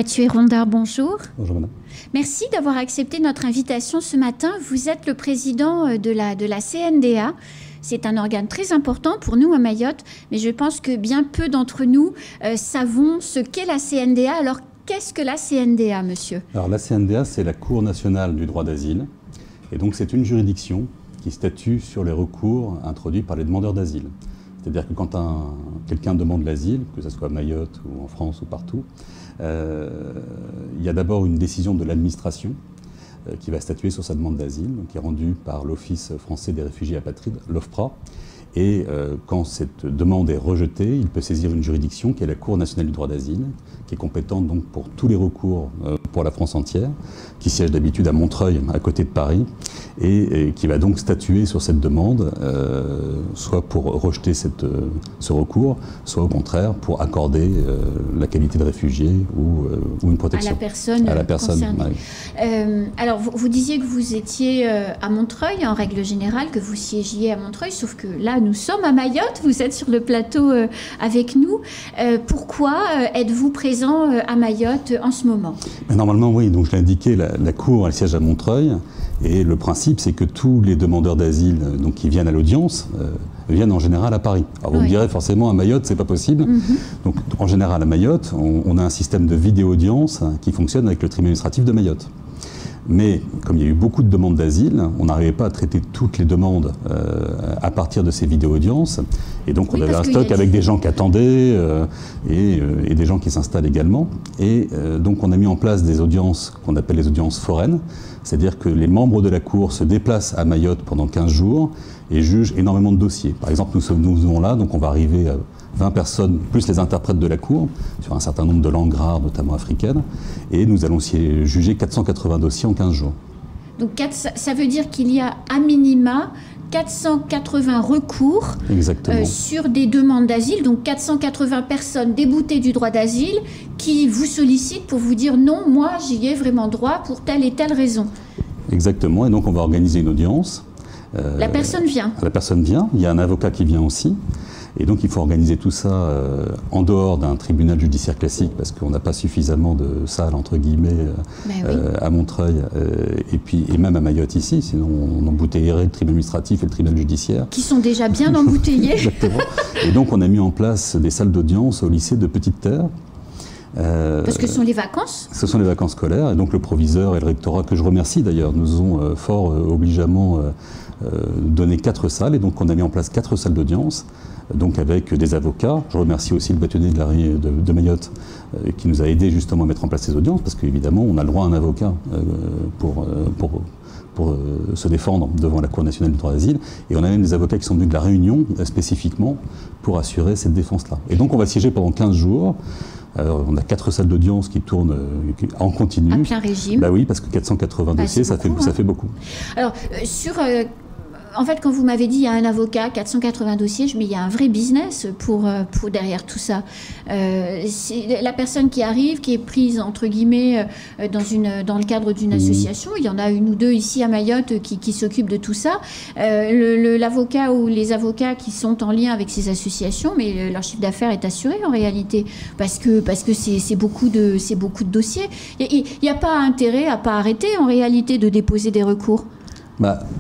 Mathieu Rondard, bonjour. Bonjour madame. Merci d'avoir accepté notre invitation ce matin. Vous êtes le président de la CNDA. C'est un organe très important pour nous à Mayotte, mais je pense que bien peu d'entre nous savons ce qu'est la CNDA. Alors, qu'est-ce que la CNDA, monsieur? Alors, la CNDA, c'est la Cour nationale du droit d'asile. Et donc, c'est une juridiction qui statue sur les recours introduits par les demandeurs d'asile. C'est-à-dire que quand quelqu'un demande l'asile, que ce soit à Mayotte ou en France ou partout, il y a d'abord une décision de l'administration qui va statuer sur sa demande d'asile, qui est rendue par l'Office français des réfugiés apatrides, l'OFPRA. Et quand cette demande est rejetée, il peut saisir une juridiction qui est la Cour nationale du droit d'asile, qui est compétente donc pour tous les recours pour la France entière, qui siège d'habitude à Montreuil, à côté de Paris, et qui va donc statuer sur cette demande, soit pour rejeter ce recours, soit au contraire pour accorder la qualité de réfugié ou une protection. À la personne concernée. Ouais. Alors, vous disiez que vous étiez à Montreuil, en règle générale, que vous siégiez à Montreuil, sauf que là, nous sommes à Mayotte, vous êtes sur le plateau avec nous. Pourquoi êtes-vous présent à Mayotte en ce moment? Mais normalement, oui, donc je l'ai indiqué, la Cour, elle siège à Montreuil, et le principe, c'est que tous les demandeurs d'asile qui viennent à l'audience viennent en général à Paris. Alors vous me direz forcément à Mayotte, c'est pas possible. Donc en général à Mayotte, on a un système de vidéo-audience qui fonctionne avec le tribunal administratif de Mayotte. Mais comme il y a eu beaucoup de demandes d'asile, on n'arrivait pas à traiter toutes les demandes à partir de ces vidéo-audiences. Et donc on avait un stock avec des gens qui attendaient et des gens qui s'installent également. Et donc on a mis en place des audiences qu'on appelle les audiences foraines. C'est-à-dire que les membres de la Cour se déplacent à Mayotte pendant 15 jours et jugent énormément de dossiers. Par exemple, nous sommes là, donc on va arriver à 20 personnes, plus les interprètes de la Cour, sur un certain nombre de langues rares, notamment africaines, et nous allons juger 480 dossiers en 15 jours. Donc ça veut dire qu'il y a à minima 480 recours sur des demandes d'asile, donc 480 personnes déboutées du droit d'asile qui vous sollicitent pour vous dire non, moi j'y ai vraiment droit pour telle et telle raison. Exactement, et donc on va organiser une audience. La personne vient. La personne vient, il y a un avocat qui vient aussi. Et donc il faut organiser tout ça en dehors d'un tribunal judiciaire classique parce qu'on n'a pas suffisamment de salles entre guillemets à Montreuil et même à Mayotte ici, sinon on embouteillerait le tribunal administratif et le tribunal judiciaire. Qui sont déjà bien embouteillés. Exactement. Et donc on a mis en place des salles d'audience au lycée de Petite-Terre. Parce que ce sont les vacances? Ce sont les vacances scolaires et donc le proviseur et le rectorat, que je remercie d'ailleurs, nous ont fort obligeamment donné 4 salles et donc on a mis en place 4 salles d'audience. Donc avec des avocats. Je remercie aussi le bâtonnier de Mayotte qui nous a aidé justement à mettre en place ces audiences parce qu'évidemment on a le droit à un avocat pour se défendre devant la Cour nationale du droit d'asile et on a même des avocats qui sont venus de la Réunion spécifiquement pour assurer cette défense-là. Et donc on va siéger pendant 15 jours. Alors, on a 4 salles d'audience qui tournent en continu. À plein régime. Bah oui, parce que 480 dossiers, ça fait beaucoup. Alors, en fait, quand vous m'avez dit il y a un avocat, 480 dossiers, mais il y a un vrai business pour derrière tout ça. La personne qui arrive, qui est prise entre guillemets dans le cadre d'une association, il y en a une ou deux ici à Mayotte qui s'occupent de tout ça. L'avocat ou les avocats qui sont en lien avec ces associations, mais leur chiffre d'affaires est assuré en réalité parce que c'est beaucoup de dossiers. Il n'y a pas intérêt à pas arrêter en réalité de déposer des recours.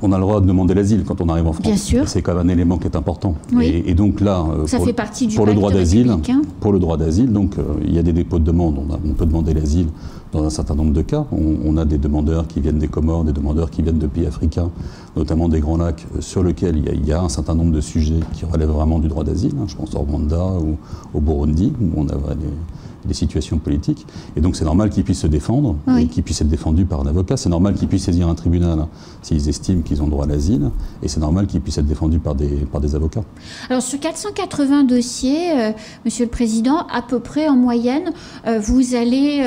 On a le droit de demander l'asile quand on arrive en France. Bien sûr. C'est quand même un élément qui est important. Oui. Et donc là, pour le droit d'asile, donc il y a des dépôts de demande. On peut demander l'asile dans un certain nombre de cas. On a des demandeurs qui viennent des Comores, des demandeurs qui viennent de pays africains, notamment des Grands Lacs, sur lesquels il y a un certain nombre de sujets qui relèvent vraiment du droit d'asile. Je pense au Rwanda ou au Burundi, où on a des situations politiques. Et donc c'est normal qu'ils puissent se défendre et qu'ils puissent être défendus par un avocat. C'est normal qu'ils puissent saisir un tribunal s'ils estiment qu'ils ont droit à l'asile. Et c'est normal qu'ils puissent être défendus par des avocats. Alors sur 480 dossiers, Monsieur le Président, à peu près en moyenne, vous allez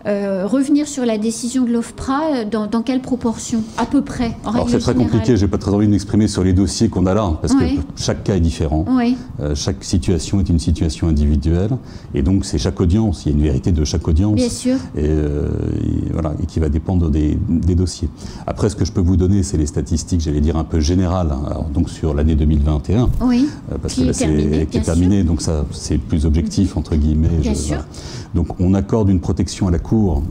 revenir sur la décision de l'OFPRA dans quelle proportion? À peu près, en règle générale. Alors c'est très compliqué, je n'ai pas très envie de m'exprimer sur les dossiers qu'on a là, parce que chaque cas est différent. Chaque situation est une situation individuelle. Et donc c'est chaque audience, il y a une vérité de chaque audience. Bien sûr. Et qui va dépendre des dossiers. Après, ce que je peux vous donner, c'est les statistiques, j'allais dire un peu générales, hein, alors, donc sur l'année 2021. Oui. Parce que là, qui est terminé, donc ça, c'est plus objectif, entre guillemets. Bien sûr. Voilà. Donc, on accorde une protection à la Cour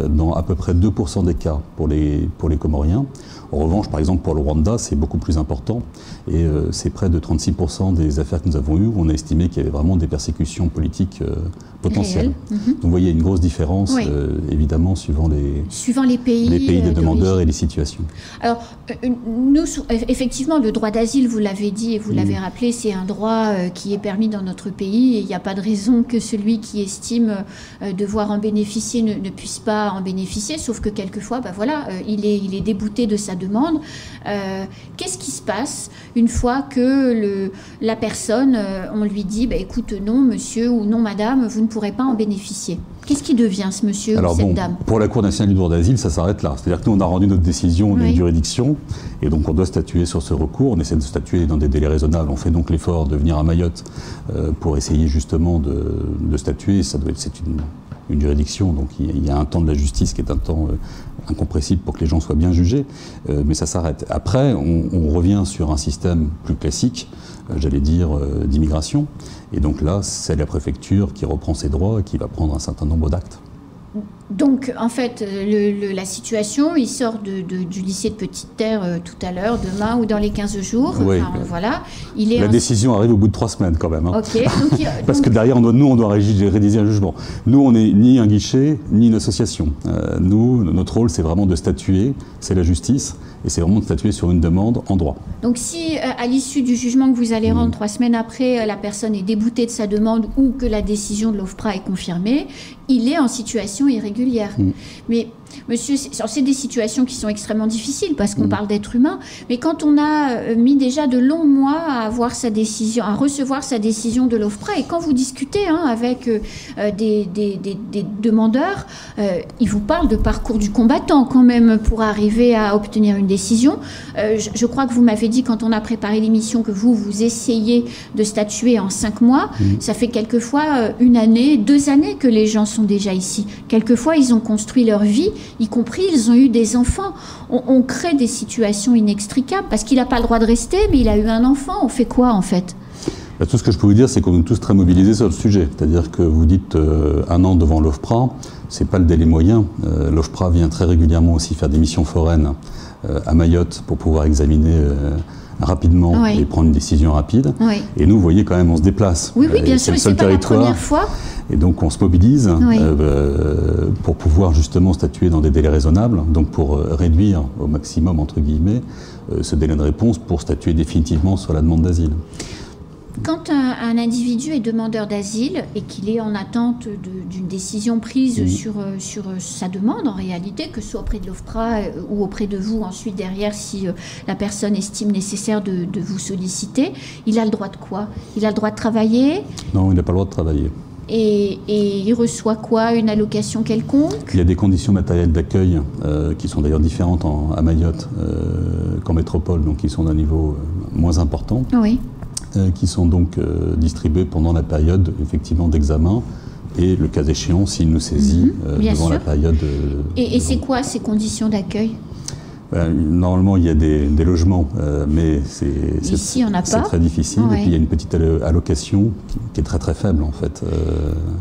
dans à peu près 2% des cas pour les Comoriens. En revanche, par exemple, pour le Rwanda, c'est beaucoup plus important. Et c'est près de 36% des affaires que nous avons eues où on a estimé qu'il y avait vraiment des persécutions politiques potentielles. Donc, vous voyez, il y a une grosse différence, évidemment, suivant les pays des demandeurs et les situations. Alors, nous, effectivement, le droit d'asile, vous l'avez dit et vous l'avez rappelé, c'est un droit qui est permis dans notre pays. Et il n'y a pas de raison que celui qui estime devoir en bénéficier ne puisse pas en bénéficier, sauf que quelquefois, il est débouté de sa demande. Qu'est-ce qui se passe une fois que la personne, on lui dit écoute, non monsieur ou non madame, vous ne pourrez pas en bénéficier? Qu'est-ce qui devient ce monsieur ou cette dame? Pour la Cour nationale du droit d'asile, ça s'arrête là. C'est-à-dire que nous, on a rendu notre décision, on a une juridiction, et donc on doit statuer sur ce recours. On essaie de statuer dans des délais raisonnables. On fait donc l'effort de venir à Mayotte pour essayer justement de statuer. C'est une juridiction, donc il y a un temps de la justice qui est un temps incompressible pour que les gens soient bien jugés, mais ça s'arrête. Après, on revient sur un système plus classique, j'allais dire, d'immigration, et donc là, c'est la préfecture qui reprend ses droits et qui va prendre un certain nombre d'actes. Donc, en fait, la situation, il sort du lycée de Petite-Terre tout à l'heure, demain ou dans les 15 jours. Oui. Voilà. La décision arrive au bout de 3 semaines quand même. Hein. Ok. Parce que derrière, on doit rédiger un jugement. Nous, on n'est ni un guichet, ni une association. Nous, notre rôle, c'est vraiment de statuer, c'est la justice, et c'est vraiment de statuer sur une demande en droit. Donc, si à l'issue du jugement que vous allez rendre 3 semaines après, la personne est déboutée de sa demande ou que la décision de l'OFPRA est confirmée, il est en situation irrégulière. Mais monsieur, c'est des situations qui sont extrêmement difficiles parce qu'on parle d'êtres humains. Mais quand on a mis déjà de longs mois à avoir sa décision, à recevoir sa décision de l'OFPRA, et quand vous discutez avec des demandeurs, ils vous parlent de parcours du combattant quand même pour arriver à obtenir une décision. Je crois que vous m'avez dit quand on a préparé l'émission que vous essayez de statuer en 5 mois. Ça fait quelquefois 1 année, 2 années que les gens sont déjà ici. Quelquefois, ils ont construit leur vie, y compris, ils ont eu des enfants. On crée des situations inextricables parce qu'il n'a pas le droit de rester, mais il a eu un enfant. On fait quoi, en fait? Tout ce que je peux vous dire, c'est qu'on est tous très mobilisés sur le sujet. C'est-à-dire que vous dites 1 an devant l'OFPRA, ce n'est pas le délai moyen. L'OFPRA vient très régulièrement aussi faire des missions foraines à Mayotte pour pouvoir examiner rapidement et prendre une décision rapide. Et nous, vous voyez, quand même, on se déplace. Oui, bien sûr, c'est pas la première fois. Et donc, on se mobilise pour pouvoir justement statuer dans des délais raisonnables, donc pour réduire au maximum, entre guillemets, ce délai de réponse pour statuer définitivement sur la demande d'asile. Quand un individu est demandeur d'asile et qu'il est en attente d'une décision prise sur sa demande, en réalité, que ce soit auprès de l'OFPRA ou auprès de vous, ensuite derrière, si la personne estime nécessaire de vous solliciter, il a le droit de quoi? Il a le droit de travailler? Non, il n'a pas le droit de travailler. Et il reçoit quoi? Une allocation quelconque? Il y a des conditions matérielles d'accueil qui sont d'ailleurs différentes à Mayotte qu'en métropole, donc qui sont d'un niveau moins important. Oui. Qui sont donc distribués pendant la période effectivement d'examen et le cas échéant s'il nous saisit devant la période. Et c'est quoi ces conditions d'accueil? Normalement, il y a des logements, mais c'est très difficile. Et puis, il y a une petite allocation qui est très très faible, en fait,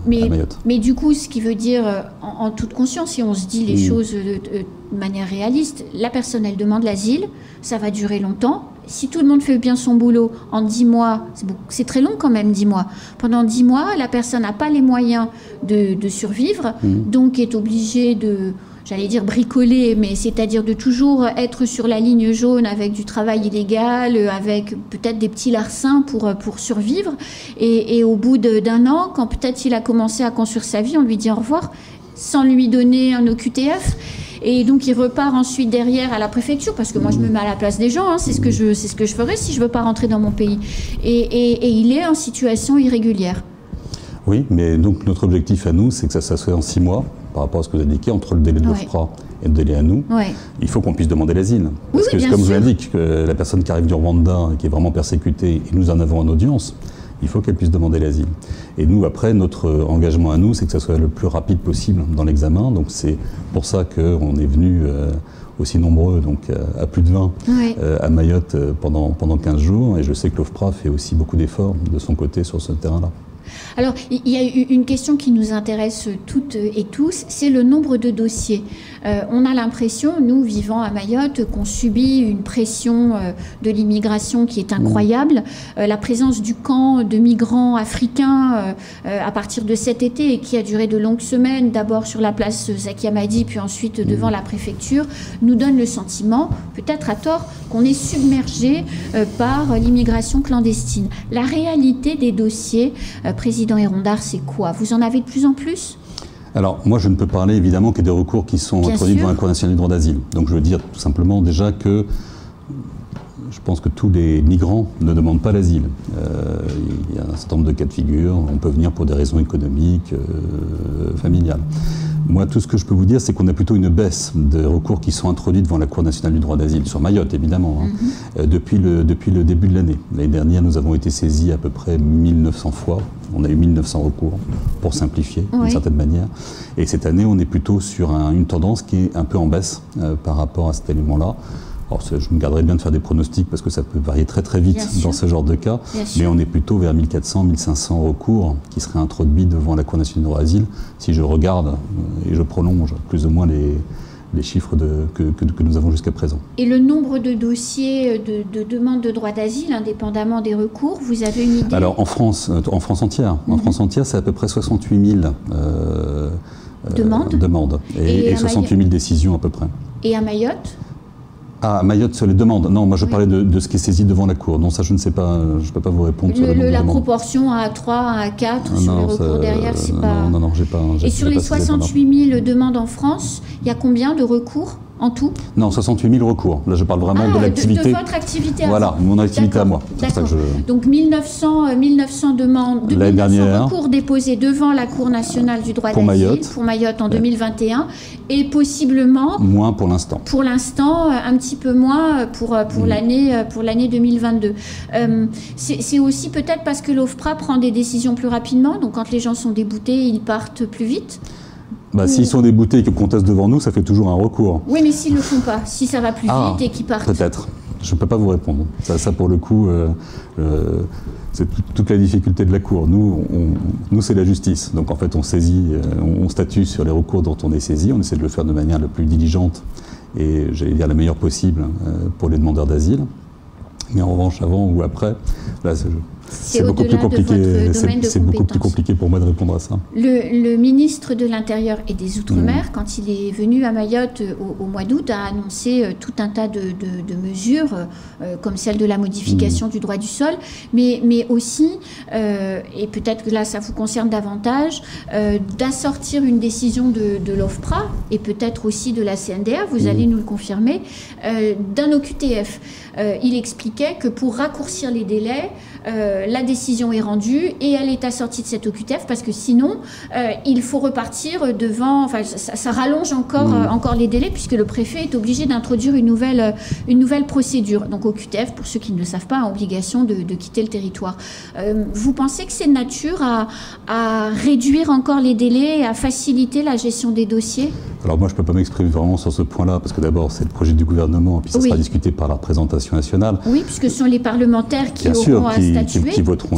à Mayotte. Mais du coup, ce qui veut dire, en toute conscience, si on se dit les choses de manière réaliste, la personne, elle demande l'asile, ça va durer longtemps. Si tout le monde fait bien son boulot, en 10 mois, c'est très long quand même, 10 mois. Pendant 10 mois, la personne n'a pas les moyens de survivre, donc est obligée de... j'allais dire bricoler, mais c'est-à-dire de toujours être sur la ligne jaune avec du travail illégal, avec peut-être des petits larcins pour survivre. Et au bout d'1 an, quand peut-être il a commencé à construire sa vie, on lui dit au revoir, sans lui donner un OQTF. Et donc il repart ensuite derrière à la préfecture, parce que moi je me mets à la place des gens, c'est ce que je ferais si je veux pas rentrer dans mon pays. Et il est en situation irrégulière. Oui, mais donc notre objectif à nous, c'est que ça soit en 6 mois, par rapport à ce que vous indiquez, entre le délai de l'OFPRA et le délai à nous. Il faut qu'on puisse demander l'asile. Parce que, comme je vous l'indique, la personne qui arrive du Rwanda, qui est vraiment persécutée, et nous en avons en audience, il faut qu'elle puisse demander l'asile. Et nous, après, notre engagement à nous, c'est que ça soit le plus rapide possible dans l'examen. Donc c'est pour ça qu'on est venu aussi nombreux, donc à plus de 20, oui. À Mayotte pendant 15 jours. Et je sais que l'OFPRA fait aussi beaucoup d'efforts de son côté sur ce terrain-là. Alors, il y a une question qui nous intéresse toutes et tous, c'est le nombre de dossiers. On a l'impression, nous vivant à Mayotte, qu'on subit une pression de l'immigration qui est incroyable. La présence du camp de migrants africains à partir de cet été et qui a duré de longues semaines, d'abord sur la place Zaki Hamadi, puis ensuite devant la préfecture, nous donne le sentiment, peut-être à tort, qu'on est submergé par l'immigration clandestine. La réalité des dossiers, Président Hérondard, c'est quoi? Vous en avez de plus en plus? Alors, moi, je ne peux parler évidemment que des recours qui sont introduits devant la Cour nationale du droit d'asile. Donc, je veux dire tout simplement déjà que je pense que tous les migrants ne demandent pas l'asile. Il y a un certain nombre de cas de figure. On peut venir pour des raisons économiques, familiales. Moi, tout ce que je peux vous dire, c'est qu'on a plutôt une baisse de recours qui sont introduits devant la Cour nationale du droit d'asile, sur Mayotte évidemment, hein, depuis le début de l'année. L'année dernière, nous avons été saisis à peu près 1900 fois. On a eu 1900 recours, pour simplifier d'une certaine manière. Et cette année, on est plutôt sur une tendance qui est un peu en baisse par rapport à cet élément-là. Alors, je me garderai bien de faire des pronostics parce que ça peut varier très très vite dans ce genre de cas, mais on est plutôt vers 1400, 1500 recours qui seraient introduits devant la Cour nationale du droit d'asile si je regarde et je prolonge plus ou moins les chiffres que nous avons jusqu'à présent. Et le nombre de dossiers de demande de droit d'asile, indépendamment des recours, vous avez une idée? Alors en France entière, c'est à peu près 68 000 demandes et 68 000 décisions à peu près. Et à Mayotte? Ah, Mayotte sur les demandes. Non, moi je parlais de ce qui est saisi devant la Cour. Non, ça je ne sais pas, je ne peux pas vous répondre sur le nombre de demandes. La proportion à 3, à 4 sur les recours derrière, c'est pas... Non, j'ai pas... Et sur les 68 000 demandes en France, il y a combien de recours en tout? Non, 68 000 recours. Là, je parle vraiment de l'activité. De votre activité à vous. Voilà, mon activité à moi. C'est ça que Donc 1900 demandes, 1900 recours déposés devant la Cour nationale du droit d'asile pour Mayotte en 2021 et possiblement... Moins pour l'instant. Pour l'instant, un petit peu moins pour l'année 2022. C'est aussi peut-être parce que l'OFPRA prend des décisions plus rapidement, donc quand les gens sont déboutés, ils partent plus vite. S'ils sont déboutés et qu'ils contestent devant nous, ça fait toujours un recours. Oui, mais s'ils ne le font pas, si ça va plus vite et qu'ils partent. Peut-être. Je ne peux pas vous répondre. Ça pour le coup, c'est toute la difficulté de la Cour. Nous c'est la justice. Donc en fait, on saisit, on statue sur les recours dont on est saisi. On essaie de le faire de manière la plus diligente et, j'allais dire, la meilleure possible pour les demandeurs d'asile. Mais en revanche, avant ou après, là, c'est beaucoup plus compliqué. C'est beaucoup plus compliqué pour moi de répondre à ça. Le ministre de l'Intérieur et des Outre-mer, quand il est venu à Mayotte au mois d'août, a annoncé tout un tas de mesures, comme celle de la modification du droit du sol, mais aussi, et peut-être que là ça vous concerne davantage, d'assortir une décision de l'OFPRA et peut-être aussi de la CNDA, vous allez nous le confirmer, d'un OQTF. Il expliquait que pour raccourcir les délais, la décision est rendue et elle est assortie de cette OQTF parce que sinon, il faut repartir devant... Enfin, ça rallonge encore les délais puisque le préfet est obligé d'introduire une nouvelle procédure. Donc OQTF, pour ceux qui ne le savent pas, a obligation de quitter le territoire. Vous pensez que c'est de nature à réduire encore les délais et à faciliter la gestion des dossiers? Alors moi, je ne peux pas m'exprimer vraiment sur ce point-là parce que d'abord, c'est le projet du gouvernement et puis ça sera discuté par la représentation nationale. Oui, puisque ce sont les parlementaires qui auront à statuer. Qui voteront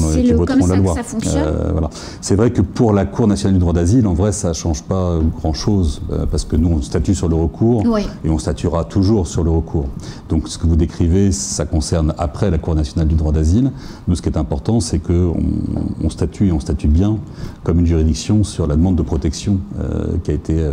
la loi. Ça fonctionne. Voilà. C'est vrai que pour la Cour nationale du droit d'asile, en vrai, ça ne change pas grand-chose parce que nous, on statue sur le recours et on statuera toujours sur le recours. Donc ce que vous décrivez, ça concerne après la Cour nationale du droit d'asile. Nous, ce qui est important, c'est qu'on statue et on statue bien comme une juridiction sur la demande de protection qui a été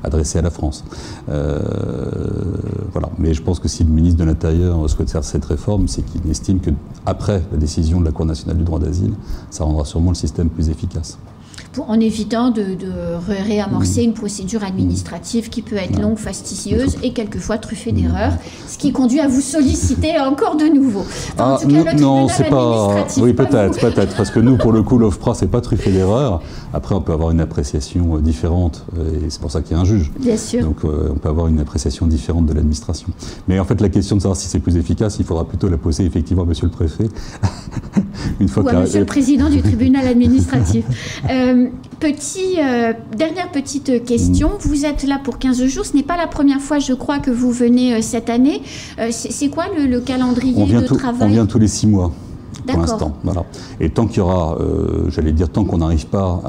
adressée à la France. Voilà. Mais je pense que si le ministre de l'Intérieur souhaite faire cette réforme, c'est qu'il estime qu'après la décision de la Cour nationale du droit d'asile, ça rendra sûrement le système plus efficace. en évitant de réamorcer une procédure administrative qui peut être longue, fastidieuse et quelquefois truffée d'erreurs, ce qui conduit à vous solliciter encore de nouveau. Enfin, en tout cas, le non, c'est pas... Oui, peut-être, parce que nous, pour le coup, l'OFPRA, c'est pas truffé d'erreurs. Après, on peut avoir une appréciation différente, et c'est pour ça qu'il y a un juge. Bien sûr. Donc, on peut avoir une appréciation différente de l'administration. Mais en fait, la question de savoir si c'est plus efficace, il faudra plutôt la poser effectivement à Monsieur le Préfet. Une fois ou à Monsieur le Président du tribunal administratif. Dernière petite question. Vous êtes là pour 15 jours. Ce n'est pas la première fois, je crois, que vous venez cette année. C'est quoi le calendrier de travail? On vient tous les 6 mois, pour D'accord. l'instant. Voilà. Et tant qu'il y aura, j'allais dire, tant qu'on n'arrive pas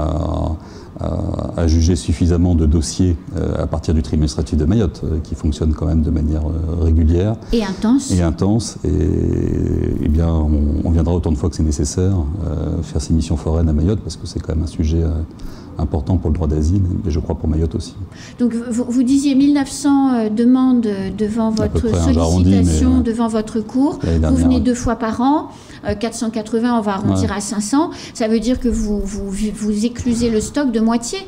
à juger suffisamment de dossiers à partir du tribunal administratif de Mayotte, qui fonctionne quand même de manière régulière. Et intense. Et bien, on viendra autant de fois que c'est nécessaire faire ces missions foraines à Mayotte, parce que c'est quand même un sujet important pour le droit d'asile, et je crois pour Mayotte aussi. Donc vous disiez 1900 demandes devant votre sollicitation, devant votre cours. Vous venez 2 fois par an. 480, on va arrondir à 500. Ça veut dire que vous éclusez le stock de moitié.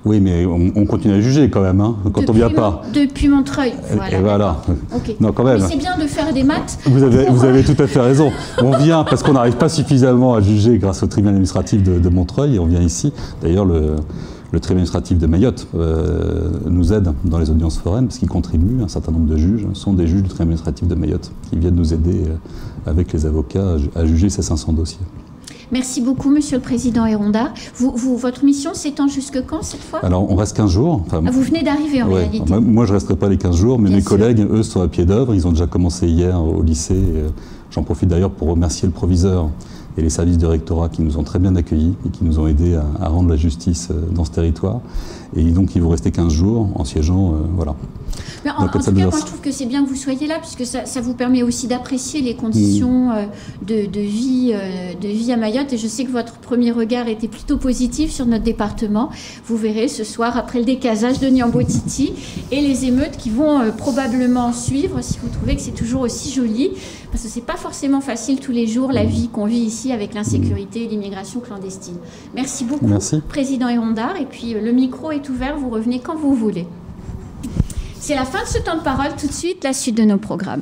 Oui, mais on continue à juger quand même, hein, quand on ne vient pas. Depuis Montreuil. Voilà. Et voilà. Okay. Non, quand même. Mais c'est bien de faire des maths. Vous avez tout à fait raison. On vient parce qu'on n'arrive pas suffisamment à juger grâce au tribunal administratif de Montreuil, et on vient ici. D'ailleurs, le tribunal administratif de Mayotte nous aide dans les audiences foraines, parce qu'il contribue. Un certain nombre de juges sont des juges du tribunal administratif de Mayotte qui viennent nous aider avec les avocats à juger ces 500 dossiers. Merci beaucoup, Monsieur le Président Hérondard. Votre mission s'étend jusque quand, cette fois? Alors, on reste 15 jours. Enfin, vous venez d'arriver, en réalité. Moi, je ne resterai pas les 15 jours, mais mes collègues, eux, sont à pied d'œuvre. Ils ont déjà commencé hier au lycée. J'en profite d'ailleurs pour remercier le proviseur et les services du rectorat qui nous ont très bien accueillis et qui nous ont aidés à rendre la justice dans ce territoire. Et donc, il vous rester 15 jours en siégeant, voilà. Mais en tout cas, moi, je trouve que c'est bien que vous soyez là, puisque ça vous permet aussi d'apprécier les conditions de vie à Mayotte. Et je sais que votre premier regard était plutôt positif sur notre département. Vous verrez ce soir, après le décasage de Niambotiti et les émeutes qui vont probablement suivre, si vous trouvez que c'est toujours aussi joli. Parce que c'est pas forcément facile tous les jours, la vie qu'on vit ici avec l'insécurité et l'immigration clandestine. Merci beaucoup, Président Hérondard. Et puis, le micro est ouvert, vous revenez quand vous voulez. C'est la fin de ce temps de parole. Tout de suite, la suite de nos programmes.